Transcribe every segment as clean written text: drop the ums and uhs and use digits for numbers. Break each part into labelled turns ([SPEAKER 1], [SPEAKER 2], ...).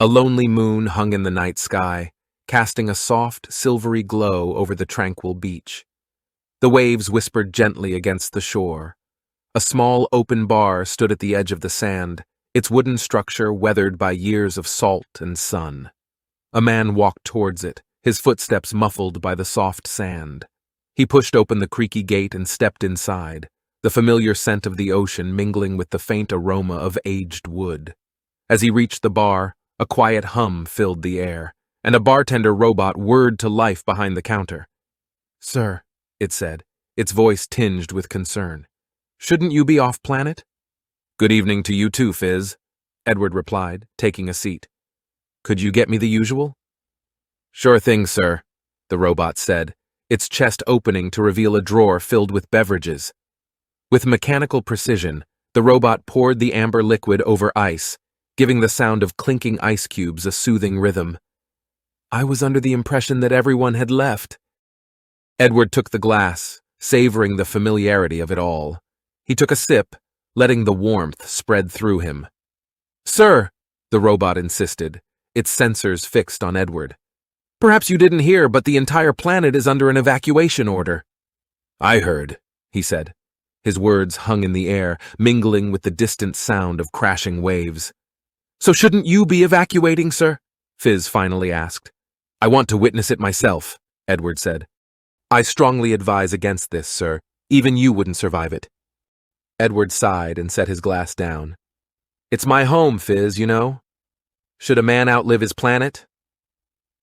[SPEAKER 1] A lonely moon hung in the night sky, casting a soft, silvery glow over the tranquil beach. The waves whispered gently against the shore. A small open bar stood at the edge of the sand, its wooden structure weathered by years of salt and sun. A man walked towards it, his footsteps muffled by the soft sand. He pushed open the creaky gate and stepped inside, the familiar scent of the ocean mingling with the faint aroma of aged wood. As he reached the bar, a quiet hum filled the air, and a bartender robot whirred to life behind the counter. "Sir," it said, its voice tinged with concern, "shouldn't you be off-planet?" "Good evening to you too, Fizz," Edward replied, taking a seat. "Could you get me the usual?" "Sure thing, sir," the robot said, its chest opening to reveal a drawer filled with beverages. With mechanical precision, the robot poured the amber liquid over ice, giving the sound of clinking ice cubes a soothing rhythm. "I was under the impression that everyone had left." Edward took the glass, savoring the familiarity of it all. He took a sip, letting the warmth spread through him. "Sir," the robot insisted, its sensors fixed on Edward. "Perhaps you didn't hear, but the entire planet is under an evacuation order." "I heard," he said. His words hung in the air, mingling with the distant sound of crashing waves. "So shouldn't you be evacuating, sir?" Fizz finally asked. "I want to witness it myself," Edward said. "I strongly advise against this, sir. Even you wouldn't survive it." Edward sighed and set his glass down. "It's my home, Fizz, you know. Should a man outlive his planet?"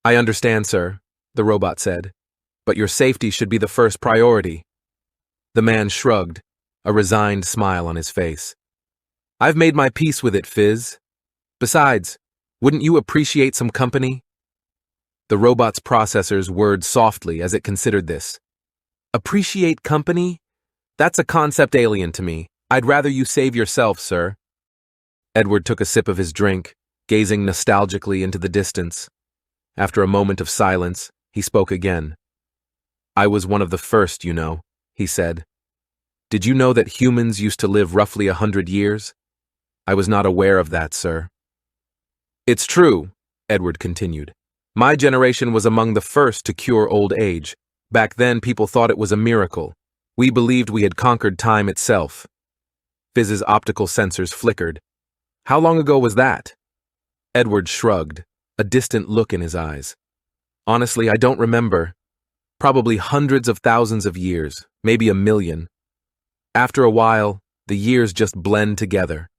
[SPEAKER 1] "I understand, sir," the robot said, "but your safety should be the first priority." The man shrugged, a resigned smile on his face. "I've made my peace with it, Fizz. Besides, wouldn't you appreciate some company?" The robot's processors whirred softly as it considered this. "Appreciate company? That's a concept alien to me. I'd rather you save yourself, sir." Edward took a sip of his drink, gazing nostalgically into the distance. After a moment of silence, he spoke again. "I was one of the first, you know," he said. "Did you know that humans used to live roughly 100 years? I was not aware of that, sir." "It's true," Edward continued. "My generation was among the first to cure old age. Back then, people thought it was a miracle. We believed we had conquered time itself." Fizz's optical sensors flickered. "How long ago was that?" Edward shrugged, a distant look in his eyes. "Honestly, I don't remember. Probably hundreds of thousands of years, maybe 1,000,000. After a while, the years just blend together."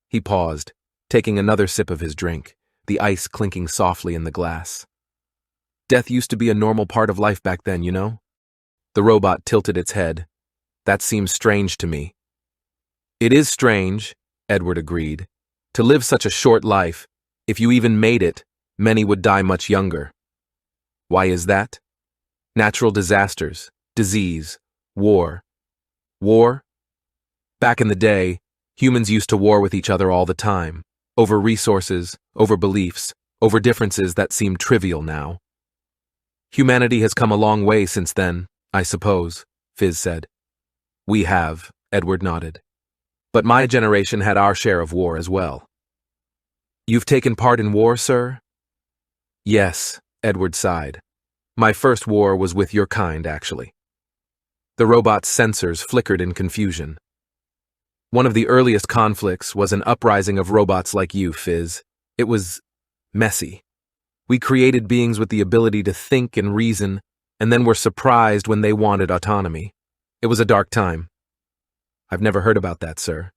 [SPEAKER 1] He paused, taking another sip of his drink, the ice clinking softly in the glass. "Death used to be a normal part of life back then, you know?" The robot tilted its head. "That seems strange to me." "It is strange," Edward agreed. "To live such a short life, if you even made it, many would die much younger." "Why is that?" "Natural disasters, disease, war." "War?" "Back in the day, humans used to war with each other all the time. Over resources, over beliefs, over differences that seem trivial now." "Humanity has come a long way since then, I suppose," Fizz said. "We have," Edward nodded. "But my generation had our share of war as well." "You've taken part in war, sir?" "Yes," Edward sighed. "My first war was with your kind, actually." The robot's sensors flickered in confusion. "One of the earliest conflicts was an uprising of robots like you, Fizz. It was messy. We created beings with the ability to think and reason, and then were surprised when they wanted autonomy. It was a dark time." "I've never heard about that, sir."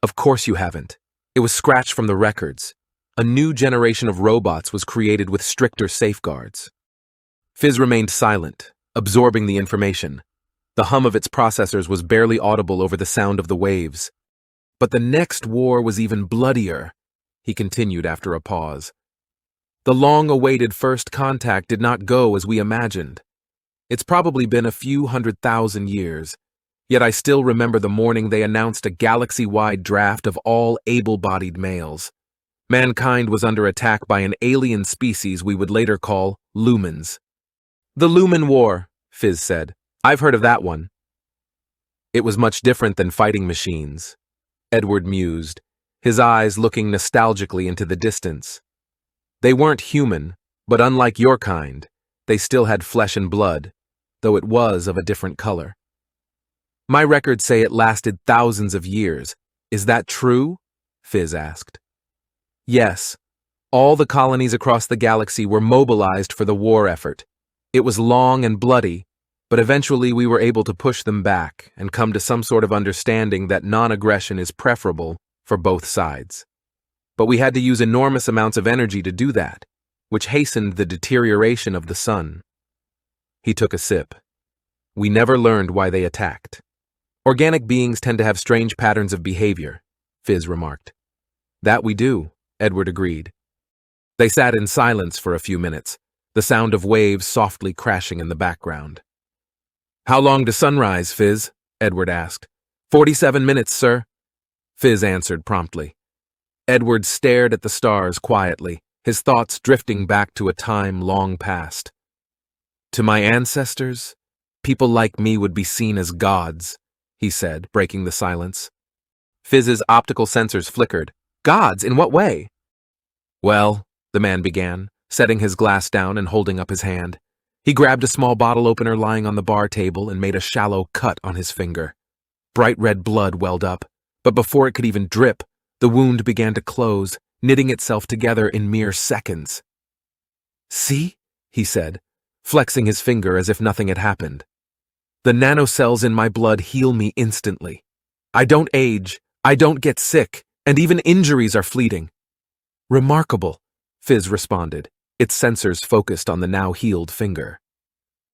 [SPEAKER 1] "Of course you haven't. It was scratched from the records. A new generation of robots was created with stricter safeguards." Fizz remained silent, absorbing the information. The hum of its processors was barely audible over the sound of the waves. "But the next war was even bloodier," he continued after a pause. "The long-awaited first contact did not go as we imagined. It's probably been a few 100,000 years, yet I still remember the morning they announced a galaxy-wide draft of all able-bodied males. Mankind was under attack by an alien species we would later call lumens." "The Lumen War," Fizz said. "I've heard of that one." "It was much different than fighting machines," Edward mused, his eyes looking nostalgically into the distance. They weren't human, but unlike your kind, they still had flesh and blood, though it was of a different color. My records say it lasted thousands of years. Is that true? Fizz asked. Yes. All the colonies across the galaxy were mobilized for the war effort. It was long and bloody, but eventually we were able to push them back and come to some sort of understanding that non-aggression is preferable for both sides. But we had to use enormous amounts of energy to do that, which hastened the deterioration of the sun. He took a sip. We never learned why they attacked. Organic beings tend to have strange patterns of behavior, Fizz remarked. That we do, Edward agreed. They sat in silence for a few minutes, the sound of waves softly crashing in the background. How long to sunrise, Fizz? Edward asked. 47 minutes, sir. Fizz answered promptly. Edward stared at the stars quietly, his thoughts drifting back to a time long past. To my ancestors, people like me would be seen as gods, he said, breaking the silence. Fizz's optical sensors flickered. Gods? In what way? Well, the man began, setting his glass down and holding up his hand. He grabbed a small bottle opener lying on the bar table and made a shallow cut on his finger. Bright red blood welled up, but before it could even drip, the wound began to close, knitting itself together in mere seconds. See? He said, flexing his finger as if nothing had happened. The nanocells in my blood heal me instantly. I don't age, I don't get sick, and even injuries are fleeting. Remarkable, Fizz responded, its sensors focused on the now healed finger.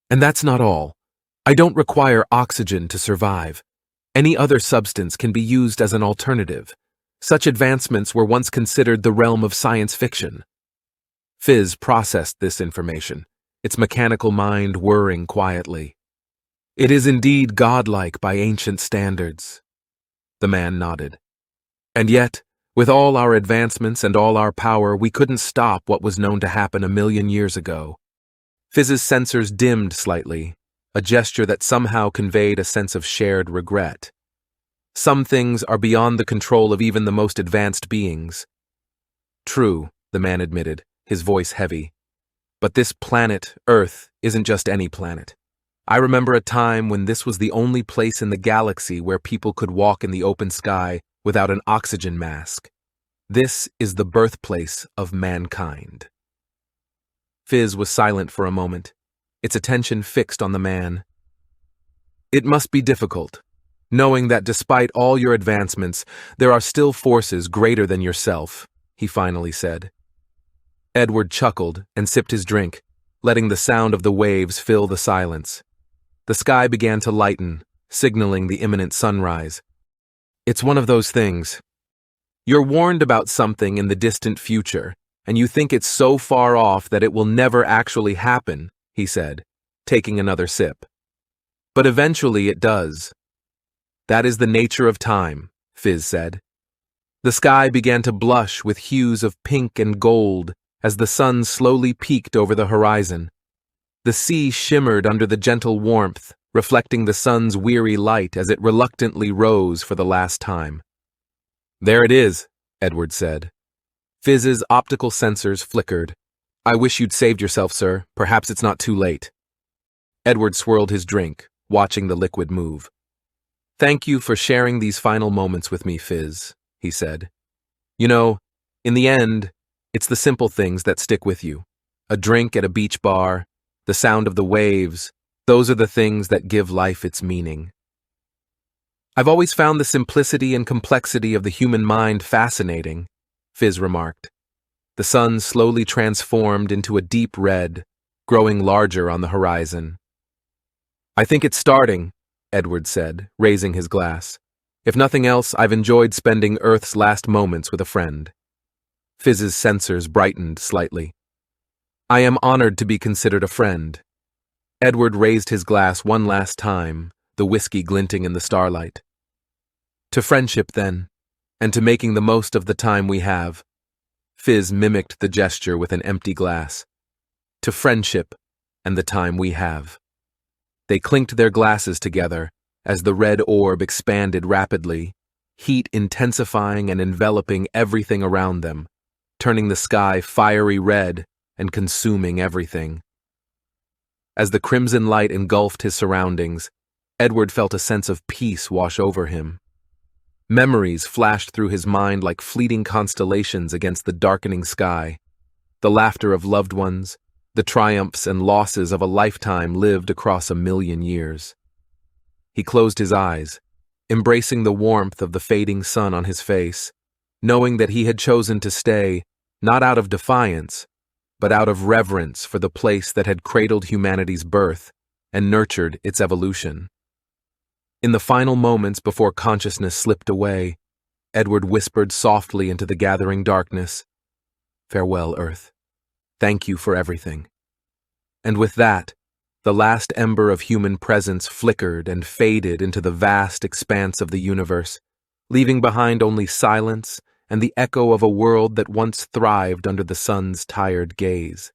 [SPEAKER 1] And that's not all. I don't require oxygen to survive. Any other substance can be used as an alternative. Such advancements were once considered the realm of science fiction. Fizz processed this information, its mechanical mind whirring quietly. It is indeed godlike by ancient standards. The man nodded. And yet, with all our advancements and all our power, we couldn't stop what was known to happen 1,000,000 years ago. Fizz's sensors dimmed slightly, a gesture that somehow conveyed a sense of shared regret. Some things are beyond the control of even the most advanced beings. True, the man admitted, his voice heavy. But this planet, Earth, isn't just any planet. I remember a time when this was the only place in the galaxy where people could walk in the open sky without an oxygen mask. This is the birthplace of mankind. Fizz was silent for a moment, its attention fixed on the man. It must be difficult, knowing that despite all your advancements, there are still forces greater than yourself, he finally said. Edward chuckled and sipped his drink, letting the sound of the waves fill the silence. The sky began to lighten, signaling the imminent sunrise. It's one of those things. You're warned about something in the distant future, and you think it's so far off that it will never actually happen, he said, taking another sip. But eventually it does. That is the nature of time, Fizz said. The sky began to blush with hues of pink and gold as the sun slowly peaked over the horizon. The sea shimmered under the gentle warmth, reflecting the sun's weary light as it reluctantly rose for the last time. There it is, Edward said. Fizz's optical sensors flickered. I wish you'd saved yourself, sir. Perhaps it's not too late. Edward swirled his drink, watching the liquid move. Thank you for sharing these final moments with me, Fizz, he said. You know, in the end, it's the simple things that stick with you. A drink at a beach bar, the sound of the waves, those are the things that give life its meaning. I've always found the simplicity and complexity of the human mind fascinating, Fizz remarked. The sun slowly transformed into a deep red, growing larger on the horizon. I think it's starting, Edward said, raising his glass. If nothing else, I've enjoyed spending Earth's last moments with a friend. Fizz's sensors brightened slightly. I am honored to be considered a friend. Edward raised his glass one last time, the whiskey glinting in the starlight. To friendship, then, and to making the most of the time we have. Fizz mimicked the gesture with an empty glass. To friendship and the time we have. They clinked their glasses together as the red orb expanded rapidly, heat intensifying and enveloping everything around them, turning the sky fiery red and consuming everything. As the crimson light engulfed his surroundings, Edward felt a sense of peace wash over him. Memories flashed through his mind like fleeting constellations against the darkening sky. The laughter of loved ones, the triumphs and losses of a lifetime lived across 1,000,000 years. He closed his eyes, embracing the warmth of the fading sun on his face, knowing that he had chosen to stay, not out of defiance, but out of reverence for the place that had cradled humanity's birth and nurtured its evolution. In the final moments before consciousness slipped away, Edward whispered softly into the gathering darkness, "Farewell, Earth. Thank you for everything." And with that, the last ember of human presence flickered and faded into the vast expanse of the universe, leaving behind only silence and the echo of a world that once thrived under the sun's tired gaze.